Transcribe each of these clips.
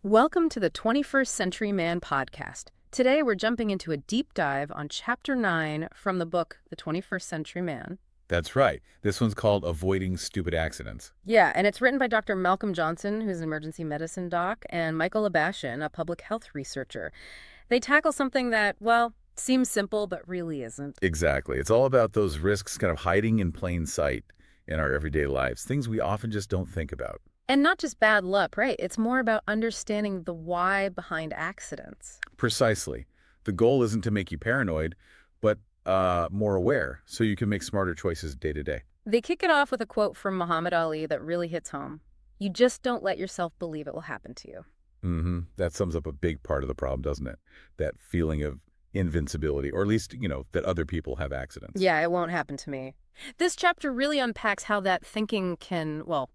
Welcome to the 21st Century Man podcast. Today we're jumping into a deep dive on Chapter 9 from the book, The 21st Century Man. That's right. This one's called Avoiding Stupid Accidents. Yeah, and it's written by Dr. Malcolm Johnson, who's an emergency medicine doc, and Michael Abashian, a public health researcher. They tackle something that, well, seems simple but really isn't. Exactly. It's all about those risks kind of hiding in plain sight in our everyday lives, things we often just don't think about. And not just bad luck, right? It's more about understanding the why behind accidents. Precisely. The goal isn't to make you paranoid, but more aware so you can make smarter choices day to day. They kick it off with a quote from Muhammad Ali that really hits home. You just don't let yourself believe it will happen to you. That sums up a big part of the problem, doesn't it? That feeling of invincibility, or at least, that other people have accidents. Yeah, it won't happen to me. This chapter really unpacks how that thinking can, well,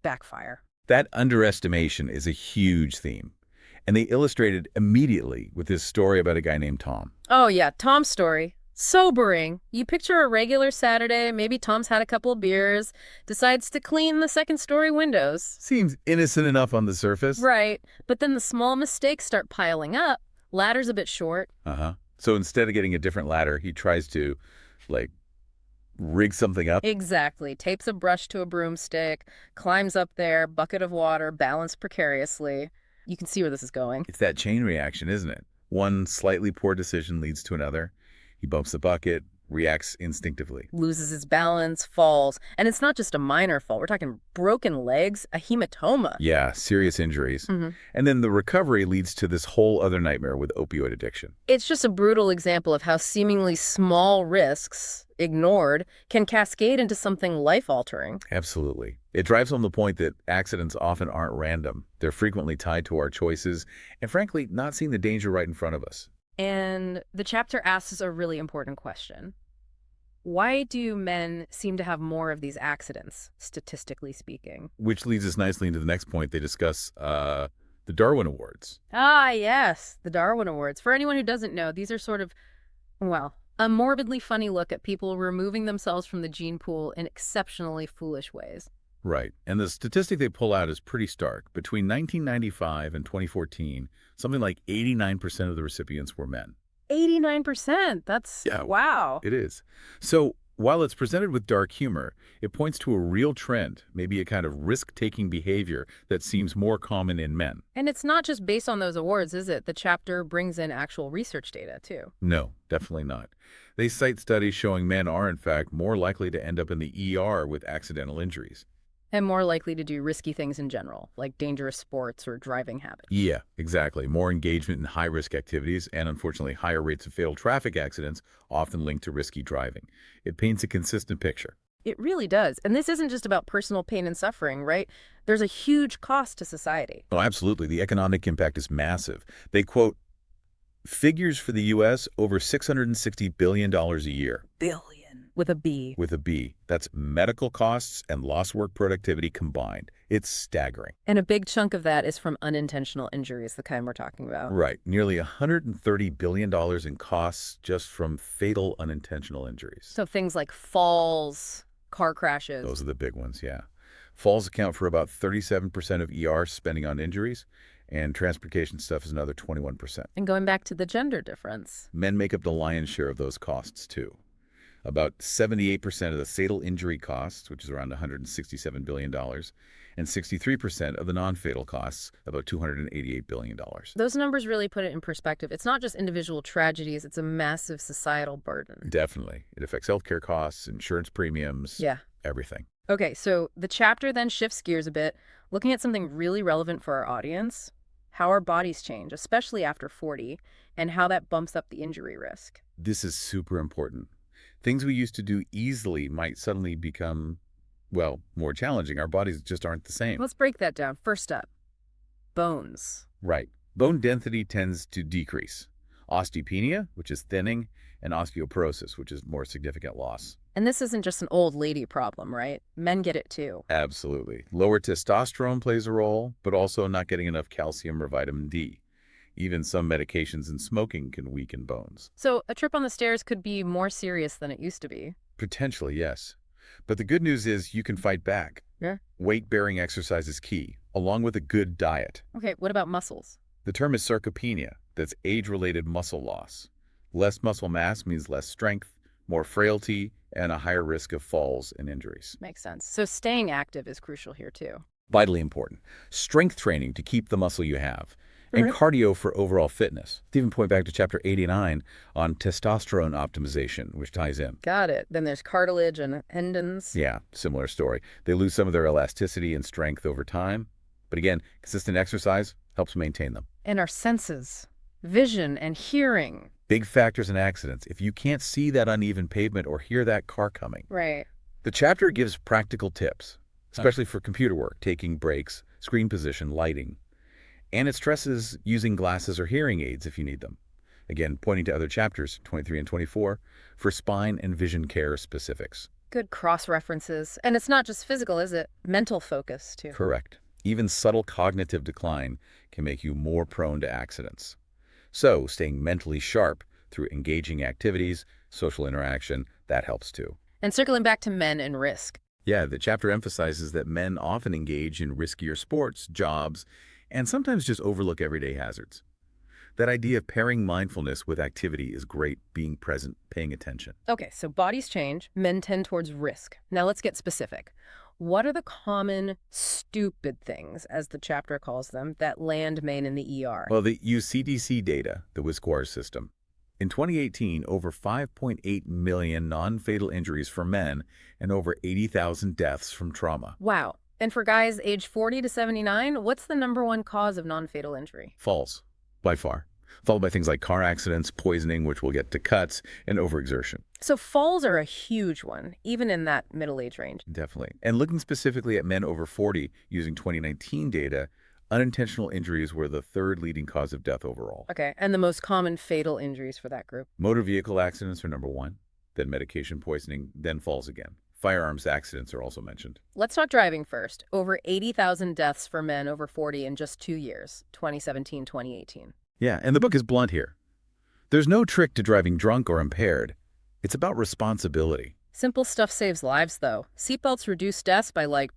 backfire. That underestimation is a huge theme. And they illustrate it immediately with this story about a guy named Tom. Oh, yeah, Tom's story. Sobering. You picture a regular Saturday, maybe Tom's had a couple of beers, decides to clean the second-story windows. Seems innocent enough on the surface. Right, but then the small mistakes start piling up. Ladder's a bit short. So instead of getting a different ladder, he tries to, rig something up. Exactly. Tapes a brush to a broomstick, climbs up there, bucket of water, balanced precariously. You can see where this is going. It's that chain reaction, isn't it? One slightly poor decision leads to another. He bumps the bucket, reacts instinctively. Loses his balance, falls. And it's not just a minor fall. We're talking broken legs, a hematoma. Yeah, serious injuries. And then the recovery leads to this whole other nightmare with opioid addiction. It's just a brutal example of how seemingly small risks, ignored, can cascade into something life-altering. Absolutely. It drives home the point that accidents often aren't random. They're frequently tied to our choices and, frankly, not seeing the danger right in front of us. And the chapter asks a really important question. Why do men seem to have more of these accidents, statistically speaking? Which leads us nicely into the next point. They discuss the Darwin Awards. Ah, yes, the Darwin Awards. For anyone who doesn't know, these are sort of, well, a morbidly funny look at people removing themselves from the gene pool in exceptionally foolish ways. Right. And the statistic they pull out is pretty stark. Between 1995 and 2014, something like 89% of the recipients were men. 89%. That's, Yeah. wow. It is. So while it's presented with dark humor, it points to a real trend, maybe a kind of risk-taking behavior that seems more common in men. And it's not just based on those awards, is it? The chapter brings in actual research data, too. No, definitely not. They cite studies showing men are, in fact, more likely to end up in the ER with accidental injuries. And more likely to do risky things in general, like dangerous sports or driving habits. Yeah, exactly. More engagement in high-risk activities and, unfortunately, higher rates of fatal traffic accidents often linked to risky driving. It paints a consistent picture. It really does. And this isn't just about personal pain and suffering, right? There's a huge cost to society. Oh, absolutely. The economic impact is massive. They quote, figures for the U.S. over $660 billion a year. Billion. With a B. With a B. That's medical costs and lost work productivity combined. It's staggering. And a big chunk of that is from unintentional injuries, the kind we're talking about. Right. Nearly $130 billion in costs just from fatal unintentional injuries. So things like falls, car crashes. Those are the big ones, yeah. Falls account for about 37% of ER spending on injuries, and transportation stuff is another 21%. And going back to the gender difference. Men make up the lion's share of those costs, too. About 78% of the fatal injury costs, which is around $167 billion, and 63% of the non-fatal costs, about $288 billion. Those numbers really put it in perspective. It's not just individual tragedies, it's a massive societal burden. Definitely. It affects healthcare costs, insurance premiums, Yeah. everything. Okay, so the chapter then shifts gears a bit, looking at something really relevant for our audience, how our bodies change, especially after 40, and how that bumps up the injury risk. This is super important. Things we used to do easily might suddenly become, well, more challenging. Our bodies just aren't the same. Let's break that down. First up, bones. Right. Bone density tends to decrease. Osteopenia, which is thinning, and osteoporosis, which is more significant loss. And this isn't just an old lady problem, right? Men get it too. Absolutely. Lower testosterone plays a role, but also not getting enough calcium or vitamin D. Even some medications and smoking can weaken bones. So a trip on the stairs could be more serious than it used to be. Potentially, yes. But the good news is you can fight back. Yeah. Weight-bearing exercise is key. along with a good diet. Okay, what about muscles? The term is sarcopenia. That's age-related muscle loss. Less muscle mass means less strength, more frailty, and a higher risk of falls and injuries. Makes sense. So staying active is crucial here too. Vitally important. Strength training to keep the muscle you have, and Right. cardio for overall fitness. To even point back to chapter 89 on testosterone optimization, which ties in. Got it. Then there's cartilage and tendons. Yeah, similar story. They lose some of their elasticity and strength over time, but again, consistent exercise helps maintain them. And our senses, vision and hearing. Big factors in accidents. If you can't see that uneven pavement or hear that car coming. Right. The chapter gives practical tips, especially for computer work, taking breaks, screen position, lighting. And it stresses using glasses or hearing aids if you need them. Again, pointing to other chapters, 23 and 24, for spine and vision care specifics. Good cross-references. And it's not just physical, is it? Mental focus too. Correct. Even subtle cognitive decline can make you more prone to accidents. So, staying mentally sharp through engaging activities, social interaction, that helps too. And circling back to men and risk. Yeah, the chapter emphasizes that men often engage in riskier sports, jobs, and sometimes just overlook everyday hazards. That idea of pairing mindfulness with activity is great, being present, paying attention. Okay, so bodies change, men tend towards risk. Now let's get specific. What are the common stupid things, as the chapter calls them, that land men in the ER? Well, they use CDC data, the WISQARS system. In 2018, over 5.8 million non-fatal injuries for men and over 80,000 deaths from trauma. Wow. And for guys age 40 to 79, what's the #1 cause of non-fatal injury? Falls, by far, followed by things like car accidents, poisoning, which we'll get to, cuts, and overexertion. So falls are a huge one, even in that middle age range. Definitely. And looking specifically at men over 40, using 2019 data, unintentional injuries were the third leading cause of death overall. Okay, and the most common fatal injuries for that group? Motor vehicle accidents are #1, then medication poisoning, then falls again. Firearms accidents are also mentioned. Let's talk driving first. Over 80,000 deaths for men over 40 in just 2 years, 2017, 2018. Yeah, and the book is blunt here. There's no trick to driving drunk or impaired. It's about responsibility. Simple stuff saves lives, though. Seatbelts reduce deaths by like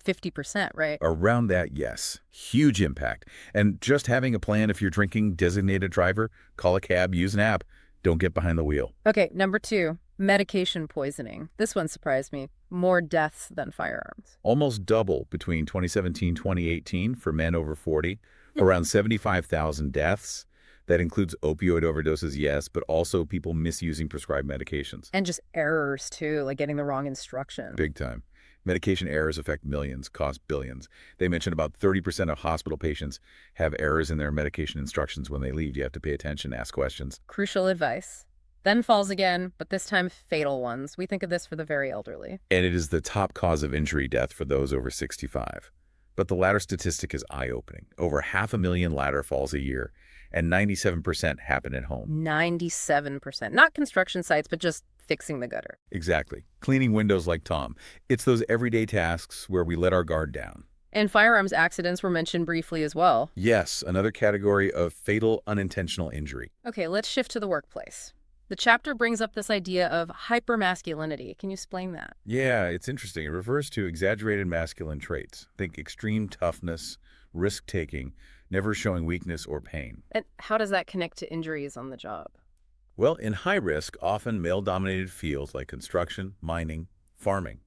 50%, right? Around that, yes. Huge impact. And just having a plan if you're drinking, designate a driver, call a cab, use an app. Don't get behind the wheel. Okay, #2, medication poisoning. This one surprised me. More deaths than firearms. Almost double between 2017 2018 for men over 40. Around 75,000 deaths. That includes opioid overdoses, yes, but also people misusing prescribed medications. And just errors, too, like getting the wrong instruction. Big time. Medication errors affect millions, cost billions. They mentioned about 30% of hospital patients have errors in their medication instructions when they leave. You have to pay attention, ask questions. Crucial advice. Then falls again, but this time fatal ones. We think of this for the very elderly. And it is the top cause of injury death for those over 65. But the ladder statistic is eye-opening. Over 500,000 ladder falls a year, and 97% happen at home. 97%. Not construction sites, but just fixing the gutter. Exactly. Cleaning windows like Tom. It's those everyday tasks where we let our guard down. And firearms accidents were mentioned briefly as well. Yes, another category of fatal unintentional injury. Okay, let's shift to the workplace. The chapter brings up this idea of hypermasculinity. Can you explain that? Yeah, it's interesting. It refers to exaggerated masculine traits. Think extreme toughness, risk-taking, never showing weakness or pain. And how does that connect to injuries on the job? Well, in high risk, often male-dominated fields like construction, mining, farming,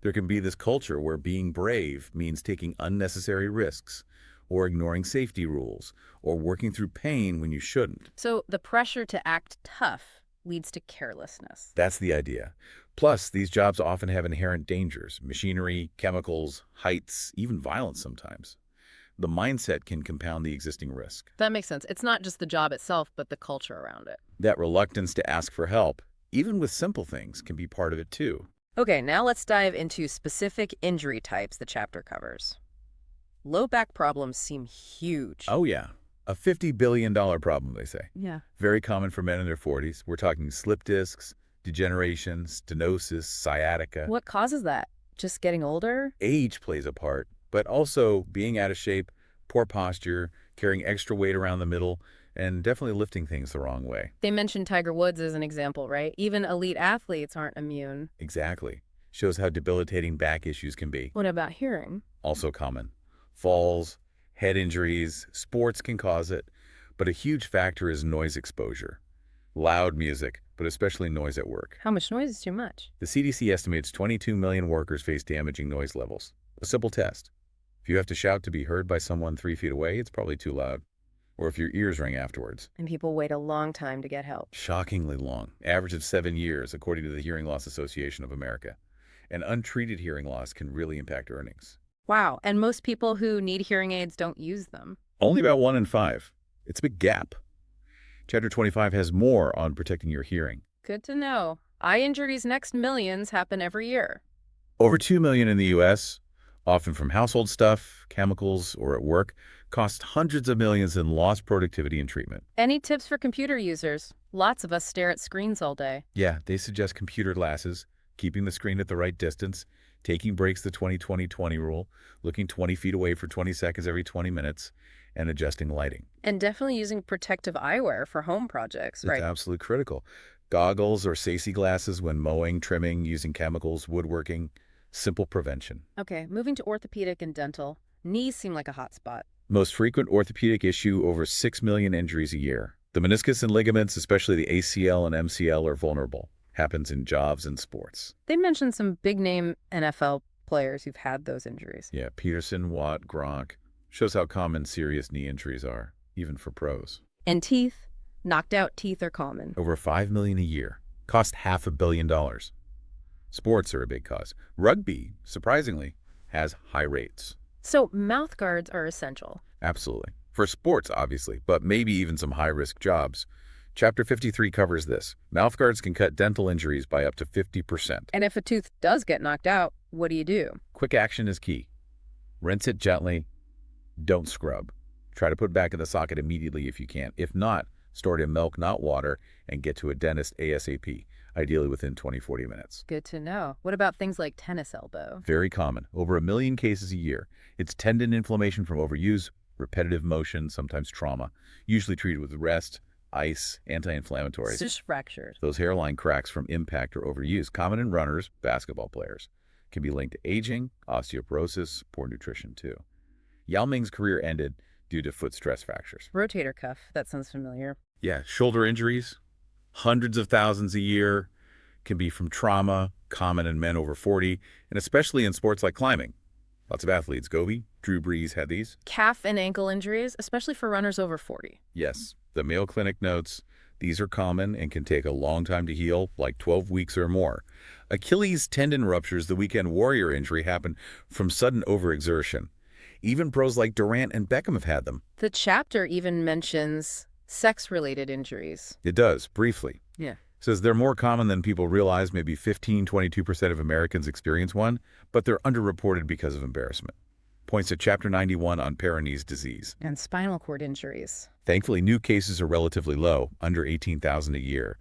there can be this culture where being brave means taking unnecessary risks, or ignoring safety rules, or working through pain when you shouldn't. So the pressure to act tough leads to carelessness. That's the idea. Plus, these jobs often have inherent dangers, machinery, chemicals, heights, even violence sometimes. The mindset can compound the existing risk. That makes sense. It's not just the job itself, but the culture around it. That reluctance to ask for help, even with simple things, can be part of it too. Okay, now let's dive into specific injury types the chapter covers. Low back problems seem huge. Oh yeah, a $50 billion problem, they say. Yeah. Very common for men in their 40s. We're talking slip discs, degeneration, stenosis, sciatica. What causes that? Just getting older? Age plays a part, but also being out of shape, poor posture, carrying extra weight around the middle, and definitely lifting things the wrong way. They mentioned Tiger Woods as an example, right? Even elite athletes aren't immune. Exactly. Shows how debilitating back issues can be. What about hearing? Also common. falls, head injuries, sports can cause it, but a huge factor is noise exposure. Loud music, but especially noise at work. How much noise is too much? The CDC estimates 22 million workers face damaging noise levels. A simple test. If you have to shout to be heard by someone 3 feet away, it's probably too loud. Or if your ears ring afterwards. And people wait a long time to get help. Shockingly long. Average of 7 years, according to the Hearing Loss Association of America. And untreated hearing loss can really impact earnings. Wow, and most people who need hearing aids don't use them. Only about 1 in 5. It's a big gap. Chapter 25 has more on protecting your hearing. Good to know. Eye injuries next millions happen every year. Over 2 million in the U.S., often from household stuff, chemicals, or at work, cost hundreds of millions in lost productivity and treatment. Any tips for computer users? Lots of us stare at screens all day. Yeah, they suggest computer glasses, keeping the screen at the right distance, taking breaks the 20-20-20 rule, looking 20 feet away for 20 seconds every 20 minutes, and adjusting lighting. And definitely using protective eyewear for home projects, It's right? absolutely critical. Goggles or safety glasses when mowing, trimming, using chemicals, woodworking. Simple prevention. Okay, moving to orthopedic and dental. Knees seem like a hot spot. Most frequent orthopedic issue, over 6 million injuries a year. The meniscus and ligaments, especially the ACL and MCL, are vulnerable. Happens in jobs and sports. They mentioned some big-name NFL players who've had those injuries. Yeah, Peterson, Watt, Gronk. Shows how common serious knee injuries are, even for pros. And teeth. Knocked out teeth are common. Over 5 million a year. Cost $500 million. Sports are a big cause. Rugby, surprisingly, has high rates. So mouth guards are essential. Absolutely. For sports, obviously, but maybe even some high-risk jobs. Chapter 53 covers this. Mouth guards can cut dental injuries by up to 50%. And if a tooth does get knocked out, what do? Quick action is key. Rinse it gently. Don't scrub. Try to put it back in the socket immediately if you can. If not, store it in milk, not water, and get to a dentist ASAP, ideally within 20-40 minutes. Good to know. What about things like tennis elbow? Very common. Over 1 million cases a year. It's tendon inflammation from overuse, repetitive motion, sometimes trauma, usually treated with rest, ice, anti-inflammatories. Stitch fractures. Those hairline cracks from impact or overuse, common in runners, basketball players, can be linked to aging, osteoporosis, poor nutrition too. Yao Ming's career ended due to foot stress fractures. Rotator cuff. That sounds familiar. Yeah, shoulder injuries, hundreds of thousands a year, can be from trauma, common in men over 40, and especially in sports like climbing. Lots of athletes. Gobi, Drew Brees had these. Calf and ankle injuries, especially for runners over 40. Yes, the Mayo Clinic notes these are common and can take a long time to heal, like 12 weeks or more. Achilles tendon ruptures, the weekend warrior injury, happened from sudden overexertion. Even pros like Durant and Beckham have had them. The chapter even mentions sex-related injuries. It does, briefly. Yeah. Says they're more common than people realize. Maybe 15-22% of Americans experience one, but they're underreported because of embarrassment. Points to Chapter 91 on Peyronie's disease. And spinal cord injuries. Thankfully, new cases are relatively low, under 18,000 a year,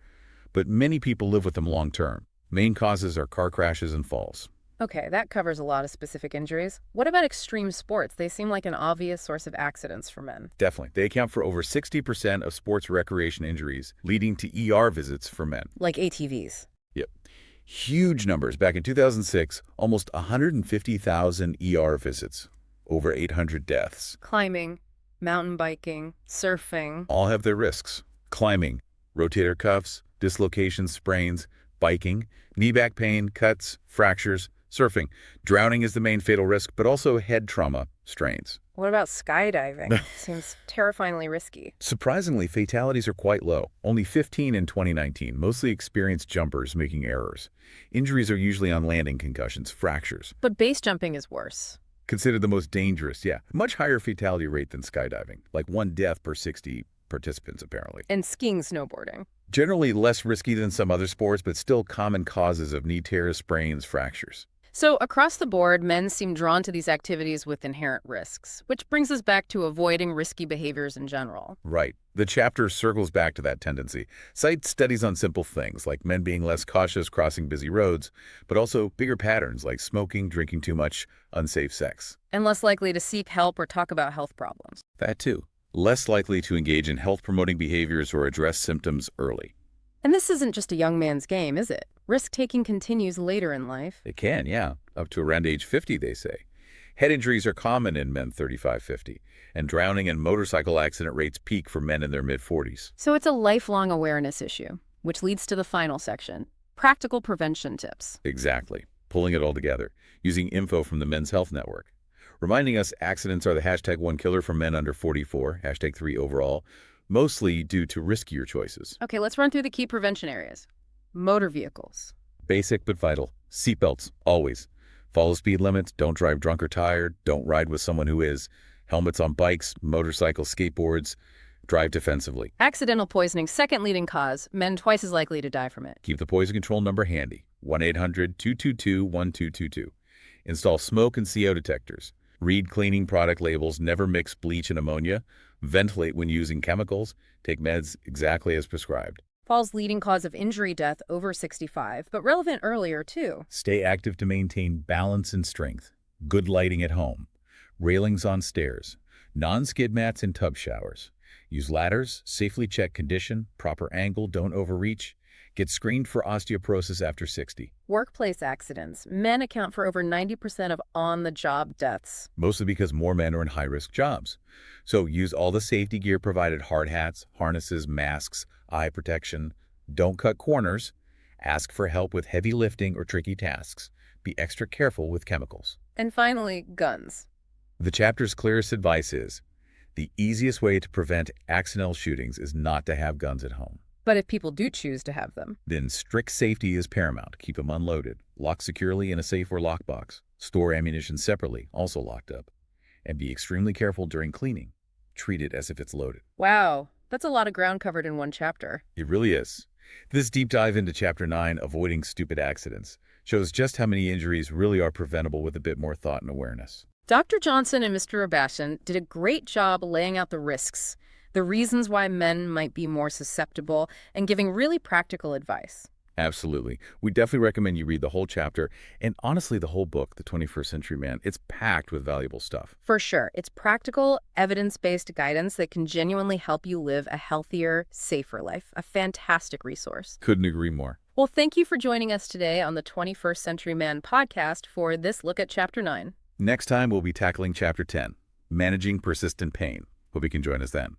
but many people live with them long term. Main causes are car crashes and falls. Okay, that covers a lot of specific injuries. What about extreme sports? They seem like an obvious source of accidents for men. Definitely. They account for over 60% of sports recreation injuries, leading to ER visits for men. Like ATVs. Yep. Huge numbers. Back in 2006, almost 150,000 ER visits, over 800 deaths. Climbing, mountain biking, surfing. All have their risks. Climbing, rotator cuffs, dislocations, sprains, biking, knee back pain, cuts, fractures, surfing. Drowning is the main fatal risk, but also head trauma, strains. What about skydiving? Seems terrifyingly risky. Surprisingly, fatalities are quite low. Only 15 in 2019, mostly experienced jumpers making errors. Injuries are usually on landing, concussions, fractures. But base jumping is worse. Considered the most dangerous, yeah. Much higher fatality rate than skydiving, like 1 death per 60 participants, apparently. And skiing, snowboarding. Generally less risky than some other sports, but still common causes of knee tears, sprains, fractures. So across the board, men seem drawn to these activities with inherent risks, which brings us back to avoiding risky behaviors in general. Right. The chapter circles back to that tendency. Cites studies on simple things, like men being less cautious crossing busy roads, but also bigger patterns like smoking, drinking too much, unsafe sex. And less likely to seek help or talk about health problems. That too. Less likely to engage in health-promoting behaviors or address symptoms early. And this isn't just a young man's game, is it? Risk-taking continues later in life. It can, yeah. Up to around age 50, they say. Head injuries are common in men 35-50, and drowning and motorcycle accident rates peak for men in their mid-40s. So it's a lifelong awareness issue, which leads to the final section, practical prevention tips. Exactly. Pulling it all together, using info from the Men's Health Network. Reminding us accidents are the #1 killer for men under 44, #3 overall, mostly due to riskier choices. Okay, let's run through the key prevention areas. Motor vehicles. Basic but vital. Seatbelts, always. Follow speed limits, don't drive drunk or tired, don't ride with someone who is. Helmets on bikes, motorcycles, skateboards. Drive defensively. Accidental poisoning, second leading cause, men twice as likely to die from it. Keep the poison control number handy, 1-800-222-1222. Install smoke and CO detectors. Read cleaning product labels, never mix bleach and ammonia. Ventilate when using chemicals. Take meds exactly as prescribed. Fall's leading cause of injury death over 65, but relevant earlier too. Stay active to maintain balance and strength. Good lighting at home. Railings on stairs. Non-skid mats in tub showers. Use ladders, safely check condition, proper angle, don't overreach. Get screened for osteoporosis after 60. Workplace accidents. Men account for over 90% of on-the-job deaths. Mostly because more men are in high-risk jobs. So use all the safety gear provided: hard hats, harnesses, masks, eye protection. Don't cut corners. Ask for help with heavy lifting or tricky tasks. Be extra careful with chemicals. And finally, guns. The chapter's clearest advice is, the easiest way to prevent accidental shootings is not to have guns at home. But if people do choose to have them, Then strict safety is paramount. Keep them unloaded, locked securely in a safe or lockbox. Store ammunition separately, also locked up. And be extremely careful during cleaning. Treat it as if it's loaded. wow, that's a lot of ground covered in one chapter. It really is. This deep dive into Chapter 9, Avoiding Stupid Accidents, shows just how many injuries really are preventable with a bit more thought and awareness. Dr. Johnson and Mr. Rabashian did a great job laying out the risks, the reasons why men might be more susceptible, and giving really practical advice. Absolutely. We definitely recommend you read the whole chapter, and honestly the whole book, The 21st Century Man. It's packed with valuable stuff. For sure, it's practical, evidence-based guidance that can genuinely help you live a healthier, safer life. A fantastic resource. Couldn't agree more. Well, thank you for joining us today on the 21st Century Man podcast for this look at Chapter 9. Next time, we'll be tackling Chapter 10, Managing Persistent Pain. Hope you can join us then.